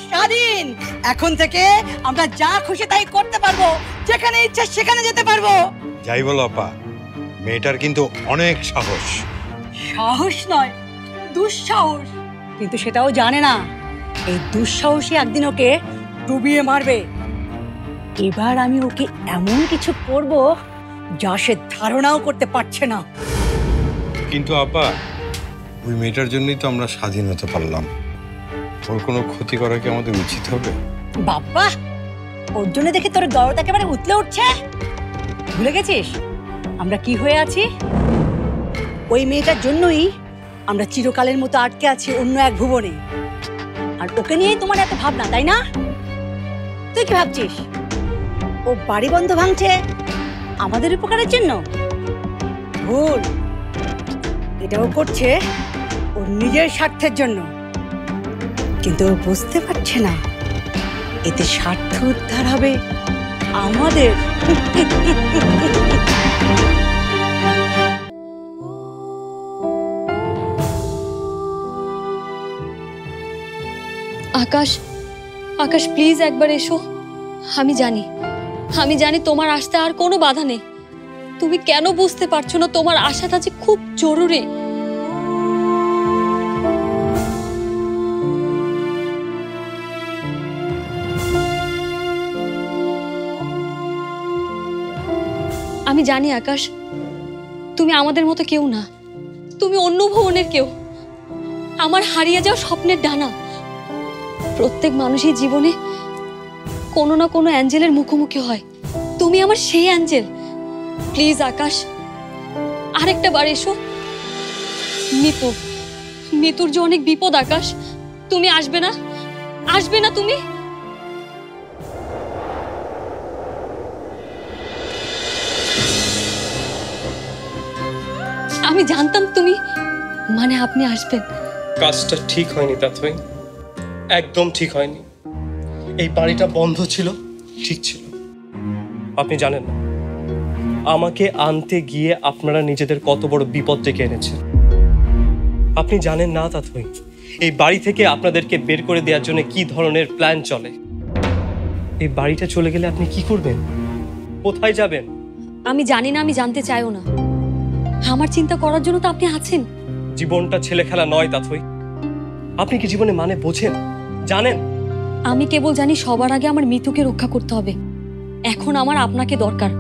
স্বাধীন। এখন থেকে আমরা যা খুশি তাই করতে পারবো, যেখানে ইচ্ছা সেখানে যেতে পারবো। যাই বলো আপা, মেয়েটার কিন্তু অনেক সাহস। সাহস নয়, দুঃসাহস। কিন্তু সেটাও জানে না এই দুঃসাহসী একদিন ওকে ডুবিয়ে মারবে। এবার আমি ওকে এমন কিছু করব যা সে ধারণাও করতে পারছে না। কিন্তু আপা, ওই মেয়েটার জন্যই তো আমরা স্বাধীন হতে পারলাম। ওর কোনো ক্ষতি করা কি আমাদের উচিত হবে? বাবা, ওর জন্য দেখে তোর দরদ একেবারে উতলে উঠছে। ভুলে গেছিস আমরা কি হয়ে আছি? ওই মেয়েটার জন্যই আমরা চিরকালের মতো আটকে আছি অন্য এক ভুবনে। আর ওকে নিয়েই তোমার এত ভাবনা, তাই না? তুই কি ভাবছিস ও বাড়ি বন্ধ ভাঙছে আমাদের উপকারের জন্য? ভুল। এটাও করছে ওর নিজের স্বার্থের জন্য। কিন্তু ও বুঝতে পারছে না এতে স্বার্থ উদ্ধার হবে আমাদের। আকাশ, আকাশ প্লিজ একবার এসো। আমি জানি তোমার আসতে আর কোনো বাধা নেই। তুমি কেন বুঝতে পারছো না তোমার আশাটা যে খুব জরুরি। আমি জানি আকাশ, তুমি আমাদের মতো কেউ না, তুমি অন্য ভুবনের কেউ, আমার হারিয়ে যাওয়া স্বপ্নের ডানা। প্রত্যেক মানুষের জীবনে কোনো না কোনো অ্যাঞ্জেলের মুখোমুখি হয়, তুমি আমার সেই অ্যাঞ্জেল। প্লিজ আকাশ, আরেকটা বার এসো। মিতুর যে অনেক বিপদ আকাশ, তুমি আসবে না? আসবে না তুমি? আমি জানতাম তুমি, মানে আপনি আসবেন। কাজটা ঠিক হয়নি তাতই, একদম ঠিক হয়নি। এই বাড়িটা বন্ধ ছিল, ঠিক ছিল। আপনি জানেন না আমাকে আনতে গিয়ে আপনারা নিজেদের কত বড় বিপদ ডেকে এনেছেন। আপনি জানেন না তাতই, এই বাড়ি থেকে আপনাদেরকে বের করে দেওয়ার জন্য কি ধরনের প্ল্যান চলে। এই বাড়িটা চলে গেলে আপনি কি করবেন? কোথায় যাবেন? আমি জানি না, আমি জানতে চাইও না। আমার চিন্তা করার জন্য তো আপনি আছেন। জীবনটা ছেলে খেলা নয় তাতই। আপনি কি জীবনে মানে বোঝেন, জানেন? আমি কেবল জানি সবার আগে আমার মিতুকে রক্ষা করতে হবে। এখন আমার আপনাকে দরকার,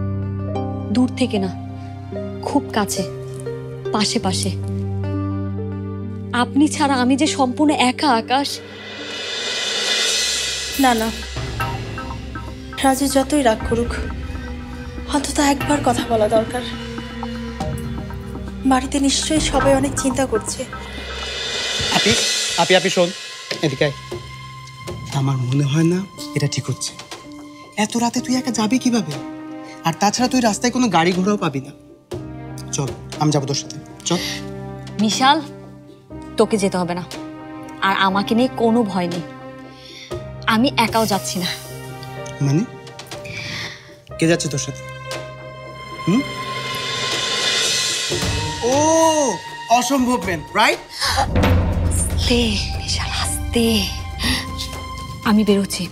দূর থেকে না, খুব কাছে, পাশে পাশে। আপনি ছাড়া আমি যে সম্পূর্ণ একা আকাশ। না না, রাজু যতই রাগ করুক অন্তত একবার কথা বলা দরকার। বাড়িতে নিশ্চয়ই সবাই অনেক চিন্তা করছে। আপি আপি আপি শোন, এদিকে আয়। আমার মনে হয় না এটা ঠিক হচ্ছে। এত রাতে তুই একা যাবি কিভাবে? আর তাছাড়া তুই রাস্তায় কোনো গাড়ি ঘোড়াও পাবি না। চল, আমি যাবো তোর সাথে, চল। বিশাল, তোকে যেতে হবে না, আর আমাকে নিয়ে কোনো ভয় নেই। আমি একাও যাচ্ছি না। মানে কে যাচ্ছে তোর সাথে? ও অসম্ভব ম্যান, রাইট? বিশাল আস্তে। আমি বেরোচ্ছি,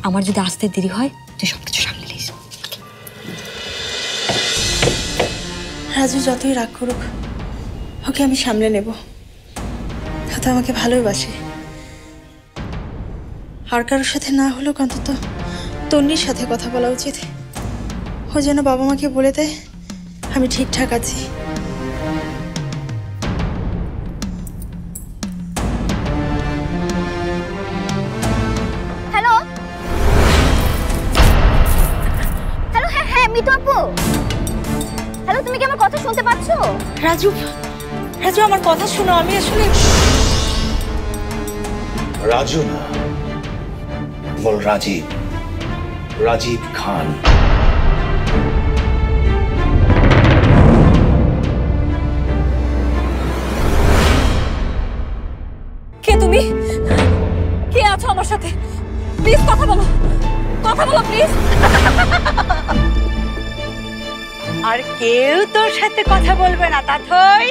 আমার যদি আসতে দেরি হয় তুই সবকিছু সামনে নিস। রাজু যতই রাগ করুক ওকে আমি সামলে নেব। হয়তো আমাকে ভালোবাসে। আর কারোর সাথে না হলেও অন্তত তন্নির সাথে কথা বলা উচিত। ও যেন বাবা মাকে বলে দেয় আমি ঠিকঠাক আছি। হ্যালো হ্যালো, হ্যাঁ হ্যাঁ মিতু আপু। হ্যালো, তুমি কি আমার কথা শুনতে পাচ্ছ? রাজু, রাজু আমার কথা শোনো। আমি আসলে রাজু না, বল রাজীব, রাজীব খান। কে তুমি? কে আছো আমার সাথে? প্লিজ কথা বলো, কথা বলো প্লিজ। আর কেউ তোর সাথে কথা বলবে না তাথই।